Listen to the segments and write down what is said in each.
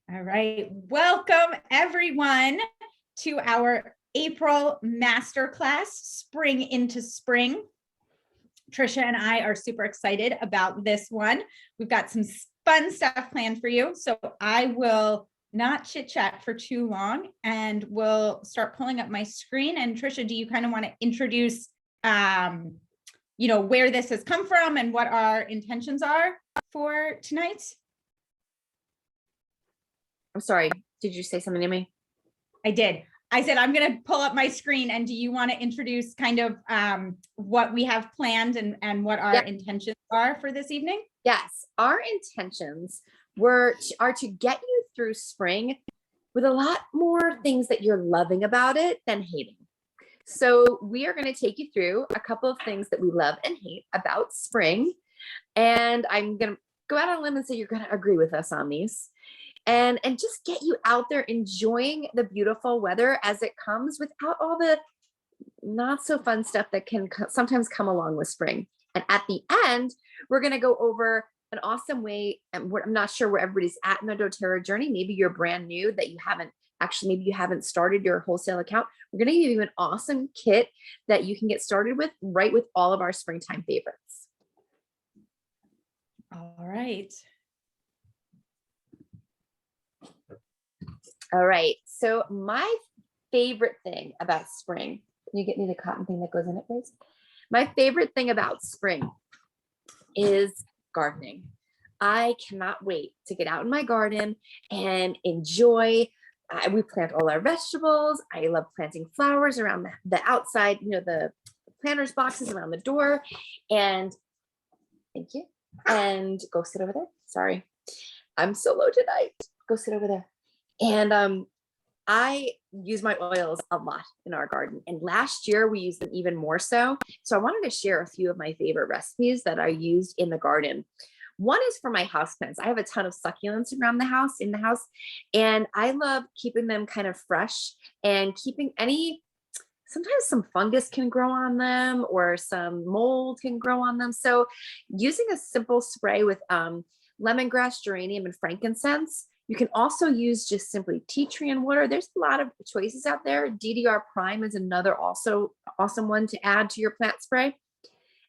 All right. Welcome everyone to our April Masterclass, Spring into Spring. Trisha and I are super excited about this one. We've got some fun stuff planned for you. So I will not chit chat for too long and we'll start pulling up my screen. And Trisha, do you kind of want to introduce, where this has come from and what our intentions are for tonight? I'm sorry. Did you say something to me? I did. I said, I'm going to pull up my screen. And do you want to introduce kind of what we have planned and what our intentions are for this evening? Yes. Our intentions are to get you through spring with a lot more things that you're loving about it than hating. So we are going to take you through a couple of things that we love and hate about spring. And I'm going to go out on a limb and say you're going to agree with us on these. And just get you out there enjoying the beautiful weather as it comes without all the not so fun stuff that can sometimes come along with spring. And at the end, we're going to go over an awesome way. And I'm not sure where everybody's at in their doTERRA journey. Maybe you're brand new that you haven't started your wholesale account. We're going to give you an awesome kit that you can get started with right with all of our springtime favorites. All right. All right. So my favorite thing about spring, can you get me the cotton thing that goes in it, please? My favorite thing about spring is gardening. I cannot wait to get out in my garden and enjoy. We plant all our vegetables. I love planting flowers around the outside, the planters boxes around the door. And thank you. And go sit over there. Sorry. I'm so low tonight. Go sit over there. And I use my oils a lot in our garden. And last year we used them even more so. So I wanted to share a few of my favorite recipes that I used in the garden. One is for my houseplants. I have a ton of succulents around in the house, and I love keeping them kind of fresh and keeping sometimes some fungus can grow on them or some mold can grow on them. So using a simple spray with lemongrass, geranium, and frankincense. You can also use just simply tea tree and water. There's a lot of choices out there. DDR Prime is another also awesome one to add to your plant spray.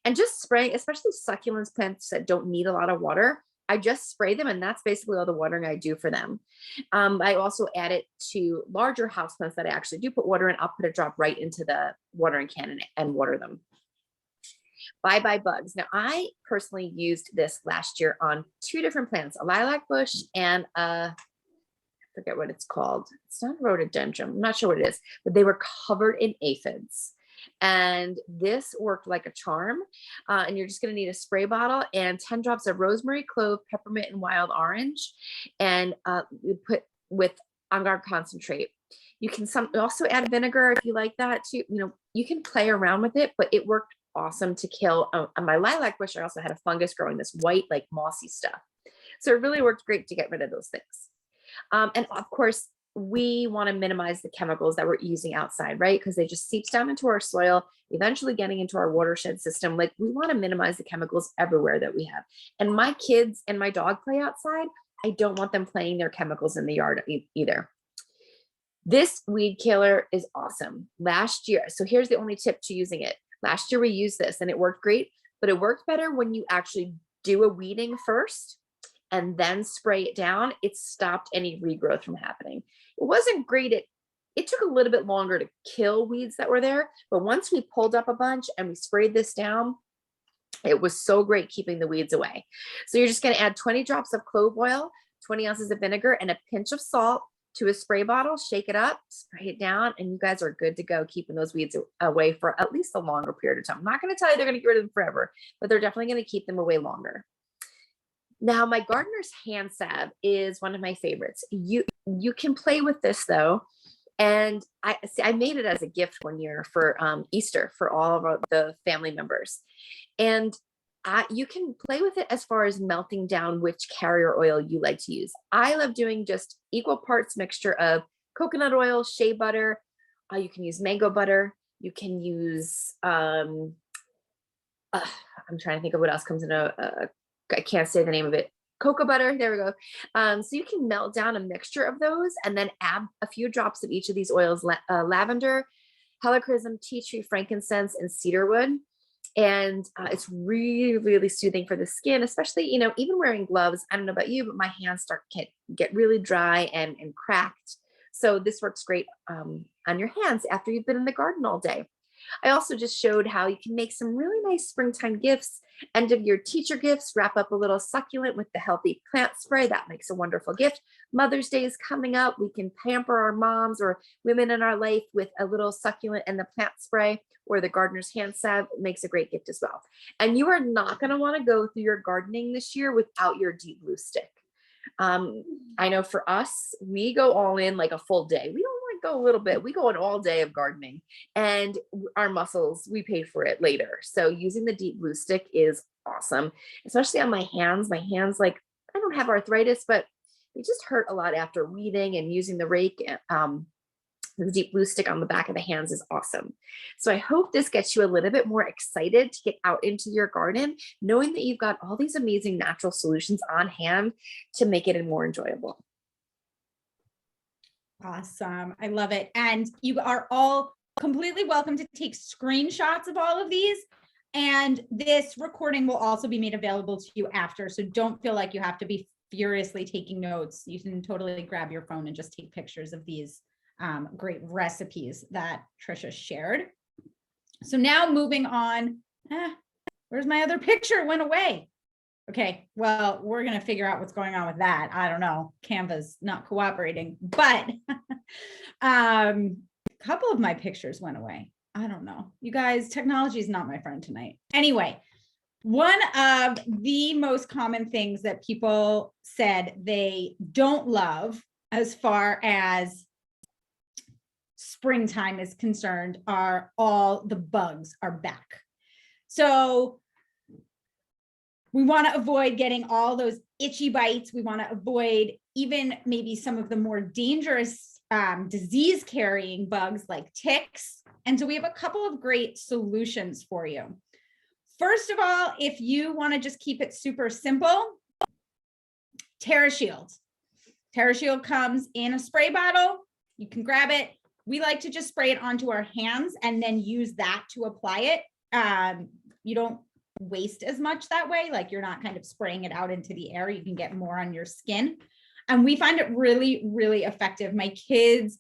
And just spray, especially succulents plants that don't need a lot of water. I just spray them, and that's basically all the watering I do for them. I also add it to larger houseplants that I actually do put water in. I'll put a drop right into the watering can and water them. Bye Bye Bugs. Now, I personally used this last year on two different plants, a lilac bush and I forget what it's called. It's not a rhododendron. I'm not sure what it is, but they were covered in aphids. And this worked like a charm. And you're just going to need a spray bottle and 10 drops of rosemary, clove, peppermint, and wild orange. And you put with On Guard concentrate. You can also add vinegar if you like that too. You can play around with it, but it worked awesome to kill. On my lilac bush, I also had a fungus growing, this white, like mossy stuff. So it really worked great to get rid of those things. And of course, we want to minimize the chemicals that we're using outside, right? Because they just seeps down into our soil, eventually getting into our watershed system. Like, we want to minimize the chemicals everywhere that we have. And my kids and my dog play outside. I don't want them playing their chemicals in the yard either. This weed killer is awesome. Last year, so here's the only tip to using it. Last year we used this and it worked great, but it worked better when you actually do a weeding first and then spray it down. It stopped any regrowth from happening. It wasn't great. It took a little bit longer to kill weeds that were there, but once we pulled up a bunch and we sprayed this down, it was so great keeping the weeds away. So you're just going to add 20 drops of clove oil, 20 ounces of vinegar, and a pinch of salt to a spray bottle, shake it up, spray it down, and you guys are good to go, keeping those weeds away for at least a longer period of time. I'm not going to tell you they're going to get rid of them forever, but they're definitely going to keep them away longer. Now, my gardener's hand salve is one of my favorites. You can play with this though. And I made it as a gift one year for Easter for all of the family members. And you can play with it as far as melting down which carrier oil you like to use. I love doing just equal parts mixture of coconut oil, shea butter. You can use mango butter. You can use, I'm trying to think of what else comes in I can't say the name of it. cocoa butter, there we go. So you can melt down a mixture of those and then add a few drops of each of these oils, lavender, helichrysum, tea tree, frankincense, and cedarwood. And it's really, really soothing for the skin, especially, you know, even wearing gloves. I don't know about you, but my hands get really dry and cracked. So this works great on your hands after you've been in the garden all day. I also just showed how you can make some really nice springtime gifts. End of year teacher gifts, wrap up a little succulent with the healthy plant spray. That makes a wonderful gift. Mother's Day is coming up. We can pamper our moms or women in our life with a little succulent and the plant spray, or the gardener's hand salve. It makes a great gift as well. And you are not going to want to go through your gardening this year without your deep blue stick. I know for us, we go all in like a full day. We don't like go a little bit. We go an all day of gardening, and our muscles, we pay for it later. So using the deep blue stick is awesome, especially on my hands. My hands, like, I don't have arthritis, but they just hurt a lot after weeding and using the rake. The deep blue stick on the back of the hands is awesome. So I hope this gets you a little bit more excited to get out into your garden, knowing that you've got all these amazing natural solutions on hand to make it more enjoyable. Awesome. I love it. And you are all completely welcome to take screenshots of all of these. And this recording will also be made available to you after. So don't feel like you have to be furiously taking notes. You can totally grab your phone and just take pictures of these great recipes that Trisha shared. So now moving on, where's my other picture? It went away. Okay, well, we're going to figure out what's going on with that. I don't know. Canva's not cooperating, but a couple of my pictures went away. I don't know. You guys, technology is not my friend tonight. Anyway, one of the most common things that people said they don't love as far as springtime is concerned are all the bugs are back. So we want to avoid getting all those itchy bites. We want to avoid even maybe some of the more dangerous disease carrying bugs like ticks. And so we have a couple of great solutions for you. First of all, if you want to just keep it super simple, TerraShield. TerraShield comes in a spray bottle. You can grab it. We like to just spray it onto our hands and then use that to apply it. You don't waste as much that way. Like, you're not kind of spraying it out into the air. You can get more on your skin. And we find it really, really effective. My kids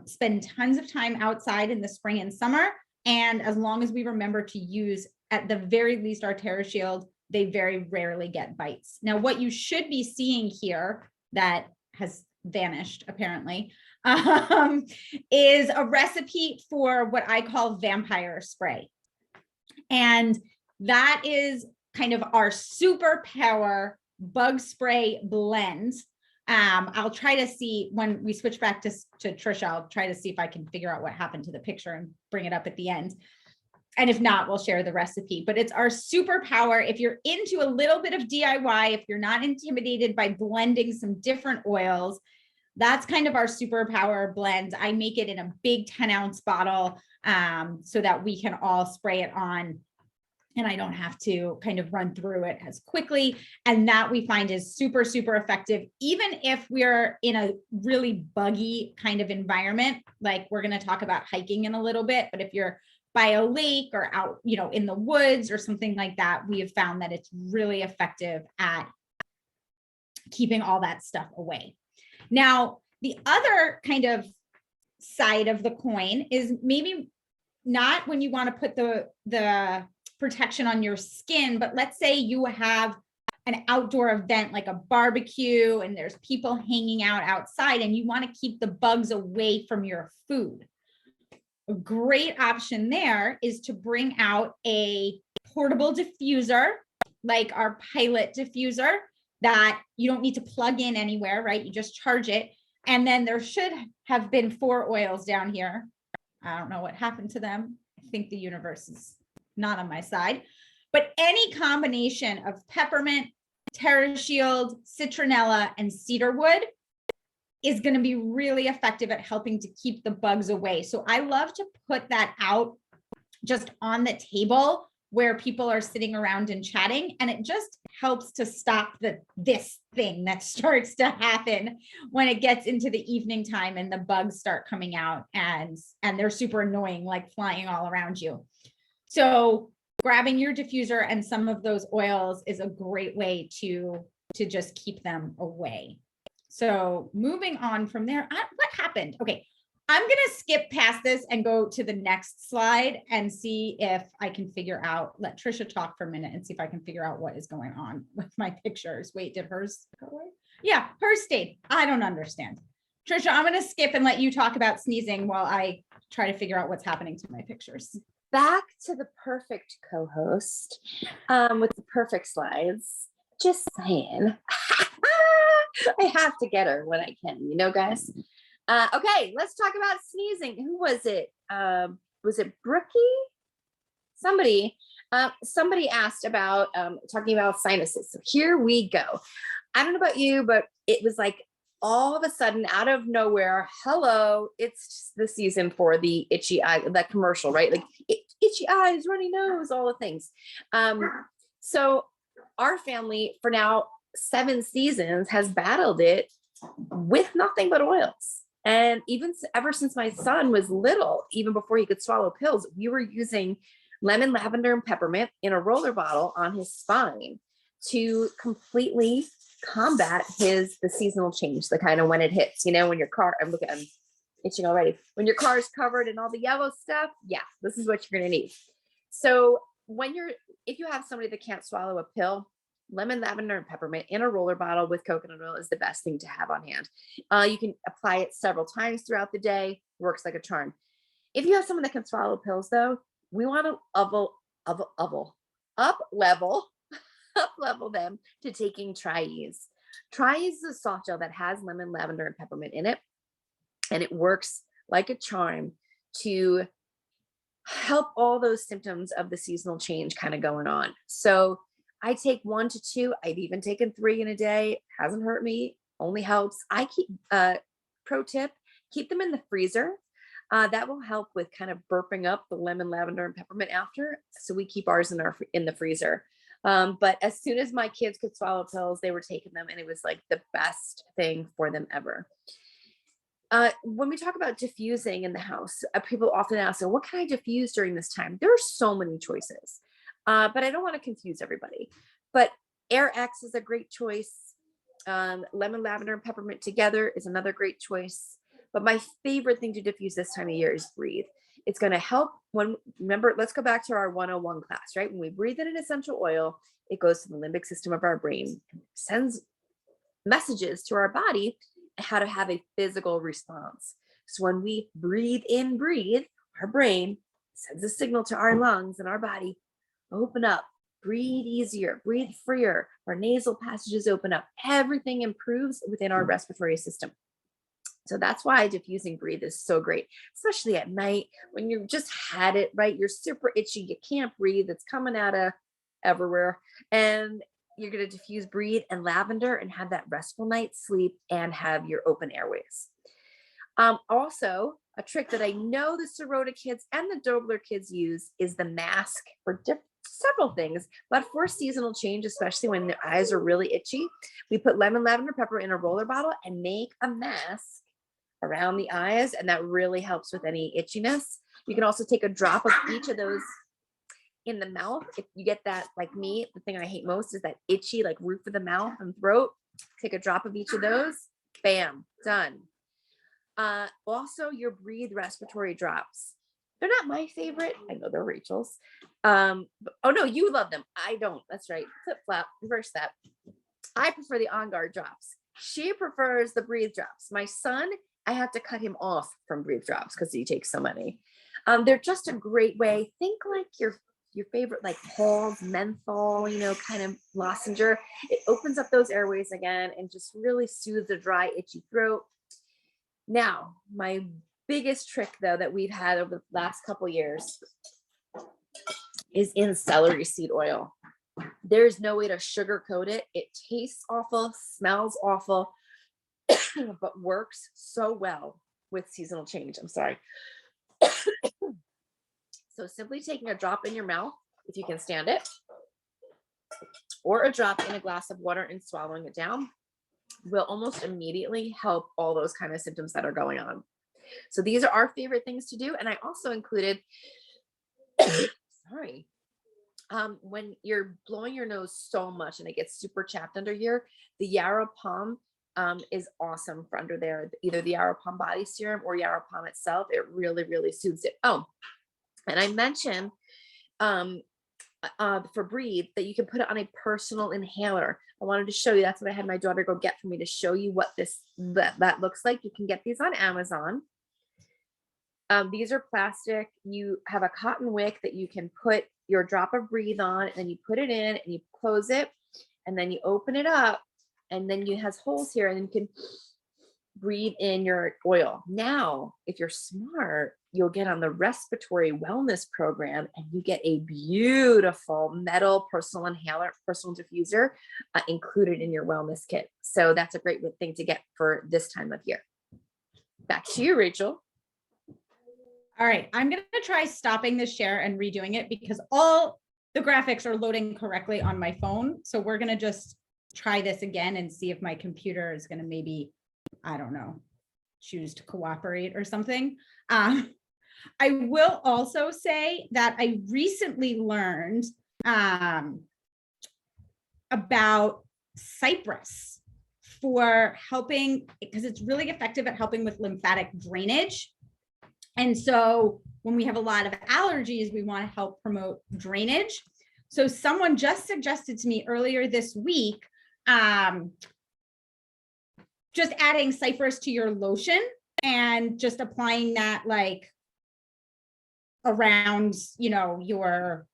spend tons of time outside in the spring and summer. And as long as we remember to use, at the very least, our TerraShield, they very rarely get bites. Now, what you should be seeing here that has vanished, apparently, is a recipe for what I call vampire spray. And that is kind of our superpower bug spray blend. I'll try to see when we switch back to Trisha, I'll try to see if I can figure out what happened to the picture and bring it up at the end. And if not, we'll share the recipe, but it's our superpower. If you're into a little bit of DIY, if you're not intimidated by blending some different oils, that's kind of our superpower blend. I make it in a big 10-ounce bottle so that we can all spray it on and I don't have to kind of run through it as quickly. And that we find is super, super effective, even if we're in a really buggy kind of environment. Like, we're going to talk about hiking in a little bit, but if you're by a lake or out, you know, in the woods or something like that, we have found that it's really effective at keeping all that stuff away. Now, the other kind of side of the coin is maybe not when you want to put the protection on your skin, but let's say you have an outdoor event like a barbecue and there's people hanging out outside and you want to keep the bugs away from your food. A great option there is to bring out a portable diffuser, like our Pilot diffuser, that you don't need to plug in anywhere, right? You just charge it. And then there should have been 4 oils down here. I don't know what happened to them. I think the universe is not on my side, but any combination of peppermint, TerraShield, citronella, and cedarwood is going to be really effective at helping to keep the bugs away. So I love to put that out just on the table where people are sitting around and chatting, and it just helps to stop this thing that starts to happen when it gets into the evening time and the bugs start coming out and they're super annoying, like flying all around you. So grabbing your diffuser and some of those oils is a great way to just keep them away. So moving on from there, what happened? Okay, I'm going to skip past this and go to the next slide and see if I can figure out, let Trisha talk for a minute and see if I can figure out what is going on with my pictures. Wait, did hers go away? Yeah, hers stayed. I don't understand. Trisha, I'm going to skip and let you talk about sneezing while I try to figure out what's happening to my pictures. Back to the perfect co-host with the perfect slides. Just saying. I have to get her when I can, you know, guys. Okay, let's talk about sneezing. Who was it? Was it Brookie? Somebody asked about talking about sinuses. So here we go. I don't know about you, but it was like all of a sudden out of nowhere, hello, it's the season for the itchy eye, that commercial, right? Like itchy eyes, runny nose, all the things. So our family for now 7 seasons has battled it with nothing but oils. And even ever since my son was little, even before he could swallow pills, we were using lemon, lavender, and peppermint in a roller bottle on his spine to completely combat the seasonal change, the kind of when it hits, you know, when your car, I'm itching already. When your car is covered in all the yellow stuff, yeah, this is what you're going to need. So if you have somebody that can't swallow a pill, lemon, lavender, and peppermint in a roller bottle with coconut oil is the best thing to have on hand. You can apply it several times throughout the day. Works like a charm. If you have someone that can swallow pills, though, we want to up level them to taking Tri-Ease. Tri-Ease is a soft gel that has lemon, lavender, and peppermint in it, and it works like a charm to help all those symptoms of the seasonal change kind of going on. So I take 1 to 2. I've even taken 3 in a day. Hasn't hurt me. Only helps. I keep pro tip: keep them in the freezer. That will help with kind of burping up the lemon, lavender, and peppermint after. So we keep ours in the freezer. But as soon as my kids could swallow pills, they were taking them, and it was like the best thing for them ever. When we talk about diffusing in the house, people often ask, "What can I diffuse during this time?" There are so many choices. But I don't want to confuse everybody. But Air X is a great choice. Lemon, lavender, and peppermint together is another great choice. But my favorite thing to diffuse this time of year is breathe. It's going to help remember, let's go back to our 101 class, right? When we breathe in an essential oil, it goes to the limbic system of our brain, sends messages to our body how to have a physical response. So when we breathe, our brain sends a signal to our lungs and our body, open up, breathe easier, breathe freer. Our nasal passages open up. Everything improves within our respiratory system. So that's why diffusing breathe is so great, especially at night when you just had it, right? You're super itchy. You can't breathe. It's coming out of everywhere. And you're going to diffuse breathe and lavender and have that restful night's sleep and have your open airways. Also, a trick that I know the Sirota kids and the Dobler kids use is the mask for several things, but for seasonal change, especially when the eyes are really itchy, we put lemon, lavender, pepper in a roller bottle and make a mask around the eyes, and that really helps with any itchiness. You can also take a drop of each of those in the mouth. If you get that, like me, the thing I hate most is that itchy, like roof of the mouth and throat. Take a drop of each of those, bam, done. Also, your Breathe Respiratory Drops. They're not my favorite. I know they're Rachel's. Oh no, you love them. I don't. That's right. Flip flop, reverse that. I prefer the On Guard drops. She prefers the Breathe Drops. My son, I have to cut him off from Breathe Drops because he takes so many. They're just a great way. Think like your favorite, like Paul's menthol, kind of lozenger. It opens up those airways again and just really soothes a dry, itchy throat. Now, my biggest trick though that we've had over the last couple years is in celery seed oil. There's no way to sugarcoat it. It tastes awful, smells awful, but works so well with seasonal change. I'm sorry. So simply taking a drop in your mouth if you can stand it, or a drop in a glass of water and swallowing it down will almost immediately help all those kind of symptoms that are going on. So these are our favorite things to do. And I also included, sorry, when you're blowing your nose so much and it gets super chapped under here, the Yarrow Palm is awesome for under there. Either the Yarrow Palm body serum or Yarrow Palm itself. It really, really soothes it. Oh, and I mentioned for Breathe that you can put it on a personal inhaler. I wanted to show you. That's what I had my daughter go get for me to show you what that looks like. You can get these on Amazon. These are plastic. You have a cotton wick that you can put your drop of Breathe on, and then you put it in and you close it, and then you open it up, and then it has holes here, and then you can breathe in your oil. Now, if you're smart, you'll get on the respiratory wellness program and you get a beautiful metal personal inhaler, personal diffuser included in your wellness kit. So that's a great thing to get for this time of year. Back to you, Rachel. All right, I'm going to try stopping this share and redoing it because all the graphics are loading correctly on my phone. So we're going to just try this again and see if my computer is going to maybe, I don't know, choose to cooperate or something. I will also say that I recently learned about cypress for helping, because it's really effective at helping with lymphatic drainage. And so when we have a lot of allergies, we want to help promote drainage. So someone just suggested to me earlier this week, just adding cypress to your lotion and just applying that like around, you know, your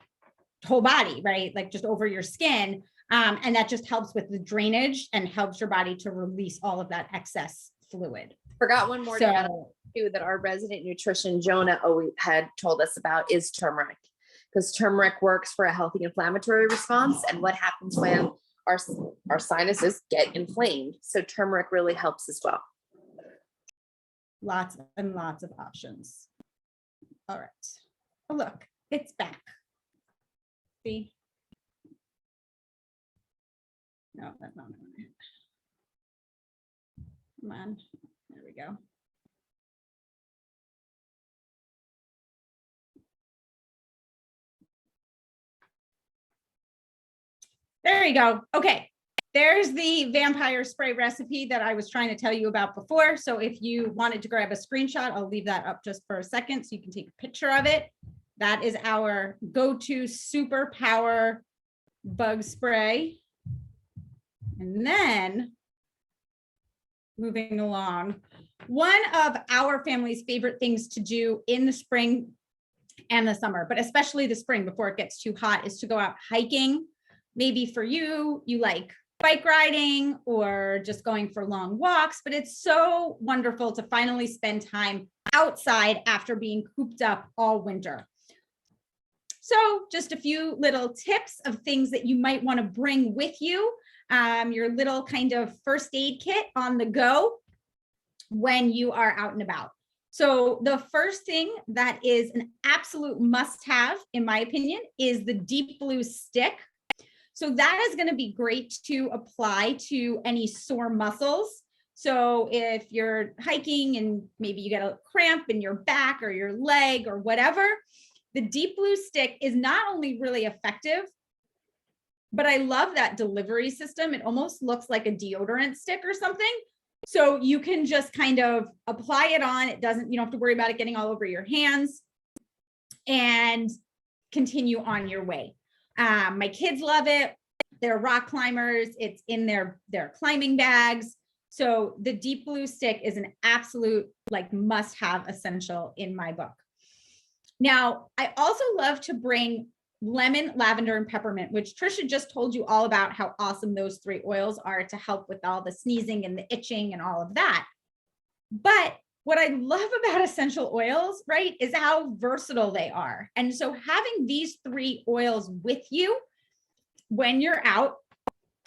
whole body, right? Like just over your skin. And that just helps with the drainage and helps your body to release all of that excess fluid. Forgot one more too that our resident nutrition Jonah always had told us about is turmeric, because turmeric works for a healthy inflammatory response. And what happens when our sinuses get inflamed? So turmeric really helps as well. Lots and lots of options. All right. Oh, look, it's back. See? No, that's not it. Come on. There we go. There you go. Okay. There's the vampire spray recipe that I was trying to tell you about before. So if you wanted to grab a screenshot, I'll leave that up just for a second so you can take a picture of it. That is our go-to superpower bug spray. And then moving along, one of our family's favorite things to do in the spring and the summer, but especially the spring before it gets too hot, is to go out hiking. Maybe for you, you like bike riding or just going for long walks, but it's so wonderful to finally spend time outside after being cooped up all winter. So just a few little tips of things that you might want to bring with you, your little kind of first aid kit on the go when you are out and about. So the first thing that is an absolute must-have, in my opinion, is the Deep Blue stick. So that is going to be great to apply to any sore muscles. So if you're hiking and maybe you get a cramp in your back or your leg or whatever, the Deep Blue stick is not only really effective, but I love that delivery system. It almost looks like a deodorant stick or something. So you can just kind of apply it on. It doesn't, you don't have to worry about it getting all over your hands and continue on your way. My kids love it. They're rock climbers. It's in their climbing bags. So the Deep Blue stick is an absolute like must-have essential in my book. Now, I also love to bring lemon, lavender, and peppermint, which Trisha just told you all about how awesome those three oils are to help with all the sneezing and the itching and all of that. But what I love about essential oils, right, is how versatile they are. And so having these three oils with you when you're out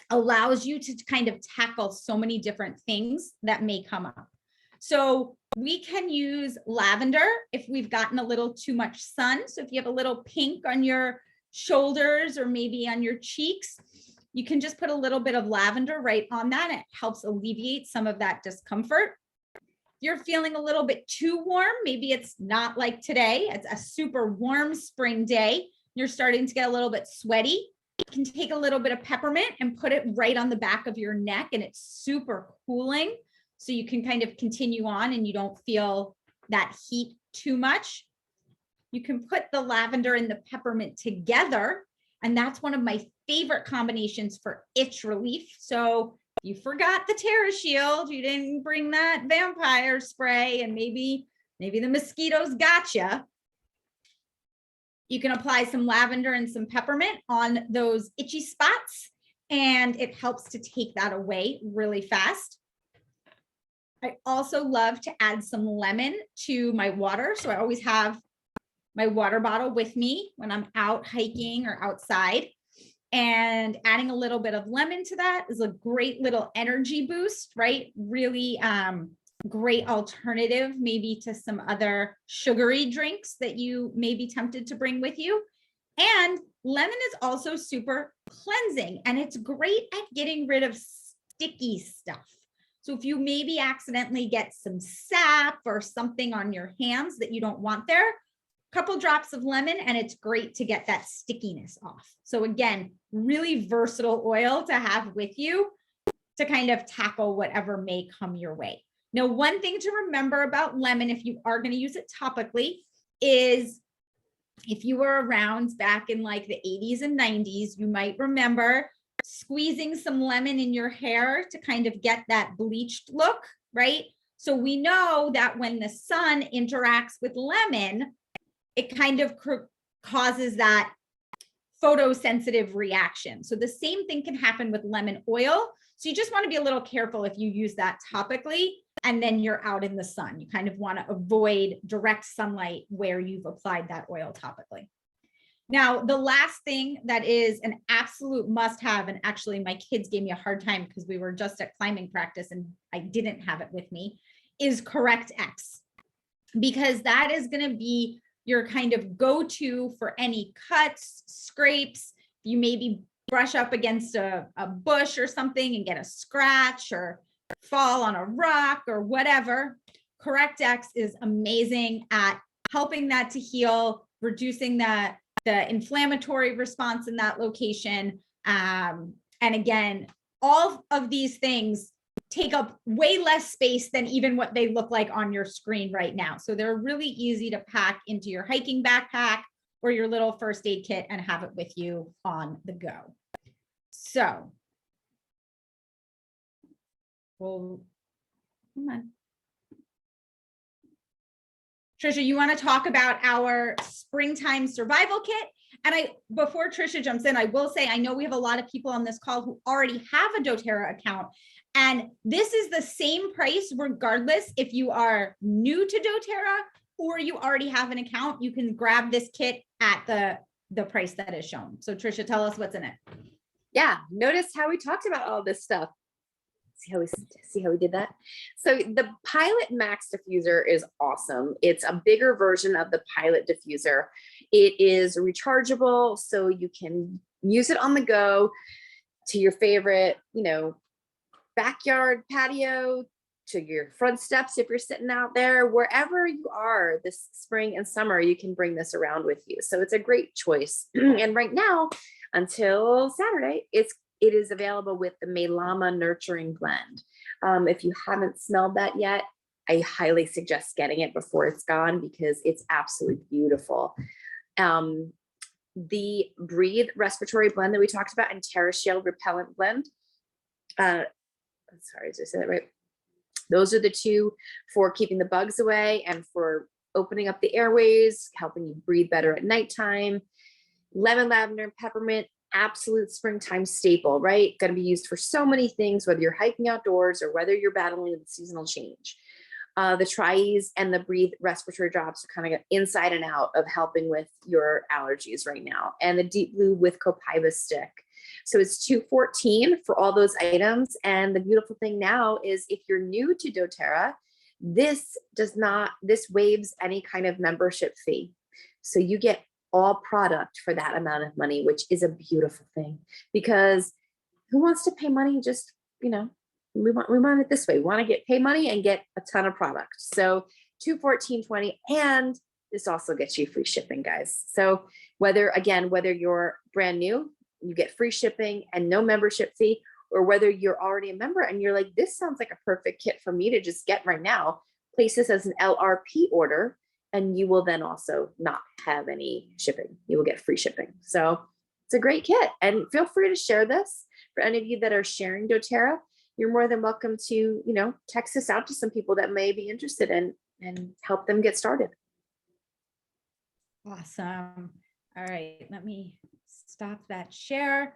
allows you to kind of tackle so many different things that may come up. So we can use lavender if we've gotten a little too much sun. So if you have a little pink on your shoulders or maybe on your cheeks, you can just put a little bit of lavender right on that. It helps alleviate some of that discomfort. If you're feeling a little bit too warm, maybe it's not like today, it's a super warm spring day, you're starting to get a little bit sweaty, you can take a little bit of peppermint and put it right on the back of your neck, and it's super cooling. So you can kind of continue on and you don't feel that heat too much. You can put the lavender and the peppermint together, and that's one of my favorite combinations for itch relief. So if you forgot the TerraShield, you didn't bring that vampire spray, and maybe the mosquitoes got you. You can apply some lavender and some peppermint on those itchy spots, and it helps to take that away really fast. I also love to add some lemon to my water. So I always have my water bottle with me when I'm out hiking or outside, and adding a little bit of lemon to that is a great little energy boost, right? Really great alternative maybe to some other sugary drinks that you may be tempted to bring with you. And lemon is also super cleansing, and it's great at getting rid of sticky stuff. So if you maybe accidentally get some sap or something on your hands that you don't want there, couple drops of lemon, and it's great to get that stickiness off. So again, really versatile oil to have with you to kind of tackle whatever may come your way. Now, one thing to remember about lemon, if you are going to use it topically, is if you were around back in like the 80s and 90s, you might remember squeezing some lemon in your hair to kind of get that bleached look, right? So we know that when the sun interacts with lemon, it kind of causes that photosensitive reaction. So the same thing can happen with lemon oil. So you just want to be a little careful if you use that topically and then you're out in the sun. You kind of want to avoid direct sunlight where you've applied that oil topically. Now, the last thing that is an absolute must-have, and actually my kids gave me a hard time because we were just at climbing practice and I didn't have it with me, is Correct X, because that is going to be your kind of go-to for any cuts, scrapes. You maybe brush up against a bush or something and get a scratch or fall on a rock or whatever. Correct X is amazing at helping that to heal, reducing the inflammatory response in that location. And again, all of these things take up way less space than even what they look like on your screen right now. So they're really easy to pack into your hiking backpack or your little first aid kit and have it with you on the go. So, well, come on. Trisha, you want to talk about our springtime survival kit? And before Trisha jumps in, I will say, I know we have a lot of people on this call who already have a doTERRA account. And this is the same price regardless if you are new to doTERRA or you already have an account. You can grab this kit at the price that is shown. So Trisha, tell us what's in it. Yeah, notice how we talked about all this stuff. See how we did that? So the Pilot Max Diffuser is awesome. It's a bigger version of the Pilot Diffuser. It is rechargeable, so you can use it on the go to your favorite, backyard patio, to your front steps if you're sitting out there, wherever you are this spring and summer, you can bring this around with you. So it's a great choice. And right now, until Saturday, it is available with the Melama Nurturing Blend. If you haven't smelled that yet, I highly suggest getting it before it's gone because it's absolutely beautiful. The Breathe Respiratory Blend that we talked about and TerraShield Repellent Blend. Sorry, did I say that right? Those are the two for keeping the bugs away and for opening up the airways, helping you breathe better at nighttime. Lemon, lavender, and peppermint, absolute springtime staple, right? Going to be used for so many things, whether you're hiking outdoors or whether you're battling with seasonal change. The Tri-Ease and the Breathe Respiratory Drops are kind of inside and out of helping with your allergies right now. And the Deep Blue with Copaiba Stick. So it's $214 for all those items. And the beautiful thing now is if you're new to doTERRA, this waives any kind of membership fee. So you get all product for that amount of money, which is a beautiful thing, because who wants to pay money? Just, you know, we want it this way. We want to pay money and get a ton of product. So $214.20, and this also gets you free shipping, guys. So whether you're brand new, you get free shipping and no membership fee, or whether you're already a member and you're like, this sounds like a perfect kit for me to just get right now, place this as an LRP order, and you will then also not have any shipping. You will get free shipping. So it's a great kit, and feel free to share this. For any of you that are sharing doTERRA, you're more than welcome to, you know, text this out to some people that may be interested in and help them get started. Awesome. All right, let me stop that share.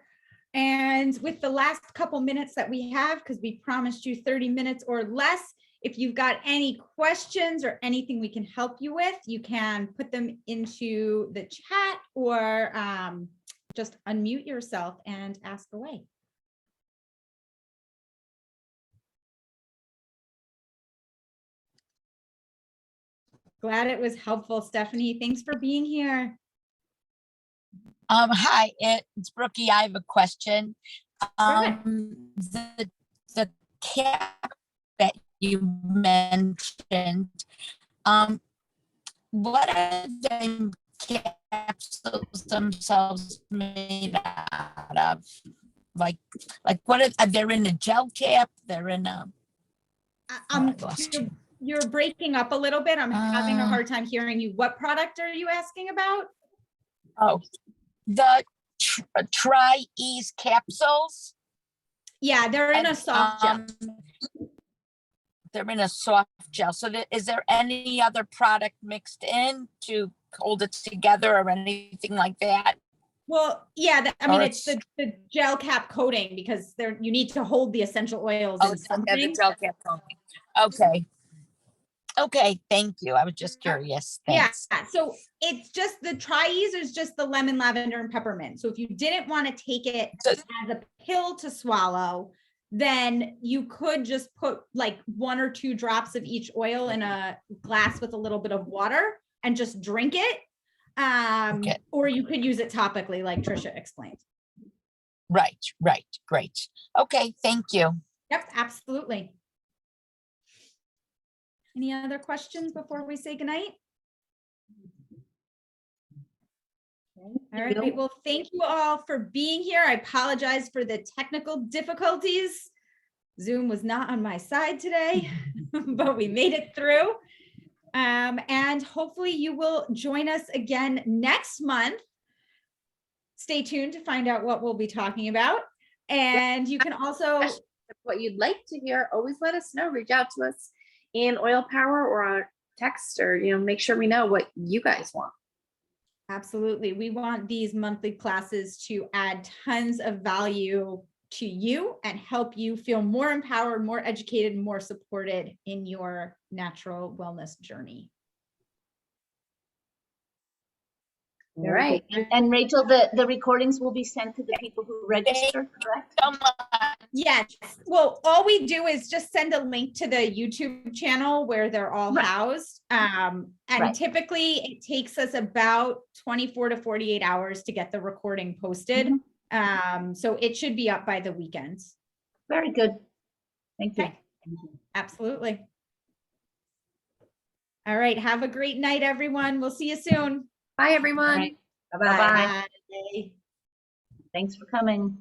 And with the last couple minutes that we have, because we promised you 30 minutes or less, if you've got any questions or anything we can help you with, you can put them into the chat, or just unmute yourself and ask away. Glad it was helpful, Stephanie. Thanks for being here. Hi, it's Brookie. I have a question. The cap that you mentioned, what are the capsules themselves made out of? Like what are they in a gel cap? They're in a. I lost you. You're breaking up a little bit. I'm having a hard time hearing you. What product are you asking about? Oh, the Tri-Ease capsules. Yeah, they're in a soft gel. They're in a soft gel. So is there any other product mixed in to hold it together or anything like that? Well, yeah, I mean, it's the gel cap coating, because you need to hold the essential oils in something. The gel cap coating. Okay. Okay, thank you. I was just curious. Thanks. Yeah, so it's just the Tri-Ease is just the lemon, lavender, and peppermint. So if you didn't want to take it as a pill to swallow, then you could just put like 1 or 2 drops of each oil in a glass with a little bit of water and just drink it. Okay. Or you could use it topically, like Trisha explained. Right, great. Okay, thank you. Yep, absolutely. Any other questions before we say goodnight? All right, well, thank you all for being here. I apologize for the technical difficulties. Zoom was not on my side today, but we made it through. And hopefully you will join us again next month. Stay tuned to find out what we'll be talking about. And you can also, what you'd like to hear, always let us know. Reach out to us in Oil Power or on text, or, you know, make sure we know what you guys want. Absolutely. We want these monthly classes to add tons of value to you and help you feel more empowered, more educated, more supported in your natural wellness journey. All right. And Rachel, the recordings will be sent to the people who register, correct? Yes. Well, all we do is just send a link to the YouTube channel where they're all housed. And typically it takes us about 24 to 48 hours to get the recording posted. So it should be up by the weekend. Very good. Thank you. Okay. Absolutely. All right. Have a great night, everyone. We'll see you soon. Bye, everyone. Right. Bye-bye. Bye. Thanks for coming.